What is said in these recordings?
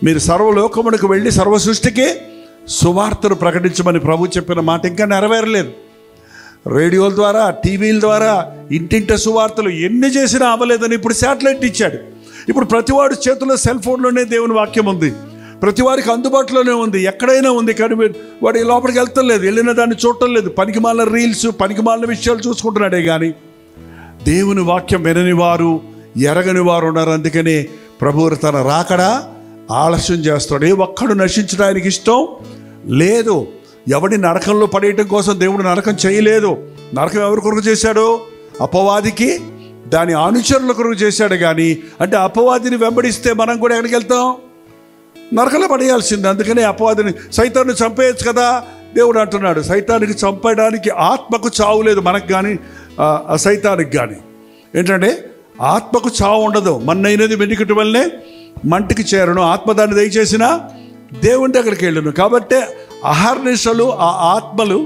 మీరు సర్వలోకమునకు వెళ్ళి సర్వ సృష్టికి సువార్తను ప్రకటించమని ప్రభు చెప్పిన మాట ఇంకా నెరవేరలేదు. రేడియోల ద్వారా, టీవీల ద్వారా ఇంటింట సువార్తలు ఎన్ని చేసినా అవ్వలేదని ఇప్పుడు శాటిలైట్ ఇచ్చాడు. ఇప్పుడు ప్రతివాడు చేతుల్లో సెల్ ఫోన్లోనే దేవుని వాక్యం ఉంది, ప్రతి వారికి అందుబాటులోనే ఉంది, ఎక్కడైనా ఉంది. కానీ వాడు లోపలికి వెళ్తాం లేదు, వెళ్ళిన దాన్ని చూడటం లేదు. పనికిమాలిన రీల్స్, పనికిమాలిన విషయాలు చూసుకుంటున్నాడే కానీ దేవుని వాక్యం వినని వారు, ఎరగని వారు ఉన్నారు. అందుకని ప్రభువు తన రాకడా ఆలస్యం చేస్తాడు. ఏ ఒక్కడు నశించడానికి ఇష్టం లేదు. ఎవడి నరకంలో పడేయటం కోసం దేవుడు నరకం చేయలేదు. నరకం ఎవరి కొరకు చేశాడు? అపవాదికి, దాని అనుచరుల కొరకు చేశాడు. కానీ అంటే అపవాదిని వెంబడిస్తే మనం కూడా ఎక్కడికి వెళ్తాం? నరకంలో పడేయాల్సింది. అందుకని అపవాదిని, సైతాన్ని చంపేయచ్చు కదా దేవుడు అంటున్నాడు. సైతానికి చంపడానికి ఆత్మకు చావు లేదు, మనకు కానీ సైతానికి కానీ. ఏంటంటే ఆత్మకు చావు ఉండదు. మన్నైనది వెనుకటి వల్లనే మంటికి చేరను, ఆత్మ దాన్ని దయచేసిన దేవుని దగ్గరికి వెళ్ళను. కాబట్టి అహర్నిశలు ఆ ఆత్మలు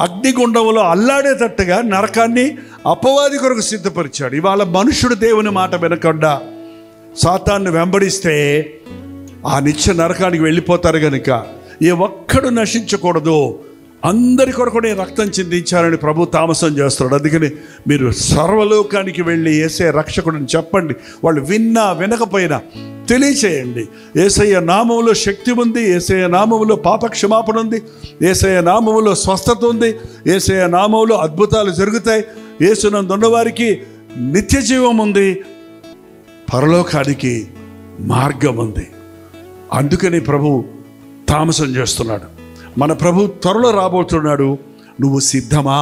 అగ్నిగుండంలో అల్లాడేటట్టుగా నరకాన్ని అపవాది కొరకు సిద్ధపరిచాడు. ఇవాళ మనుషుడు దేవుని మాట వినకుండా సాతాన్ని వెంబడిస్తే ఆ నిత్య నరకానికి వెళ్ళిపోతారు. కనుక ఏ ఒక్కడు నశించకూడదు, అందరి కొరకు నేను రక్తం చిందించాలని ప్రభు తామసం చేస్తున్నాడు. అందుకని మీరు సర్వలోకానికి వెళ్ళి యేసయ్య రక్షకుడిని చెప్పండి. వాళ్ళు విన్నా వినకపోయినా తెలియచేయండి. యేసయ్య నామములో శక్తి ఉంది, యేసయ్య నామములో పాప క్షమాపణ ఉంది, యేసయ్య నామములో స్వస్థత ఉంది, యేసయ్య నామములో అద్భుతాలు జరుగుతాయి, యేసునందు ఉన్నవారికి నిత్య జీవం ఉంది, పరలోకానికి మార్గం ఉంది. అందుకని ప్రభు తామసం చేస్తున్నాడు. మన ప్రభు త్వరలో రాబోతున్నాడు. నువ్వు సిద్ధమా?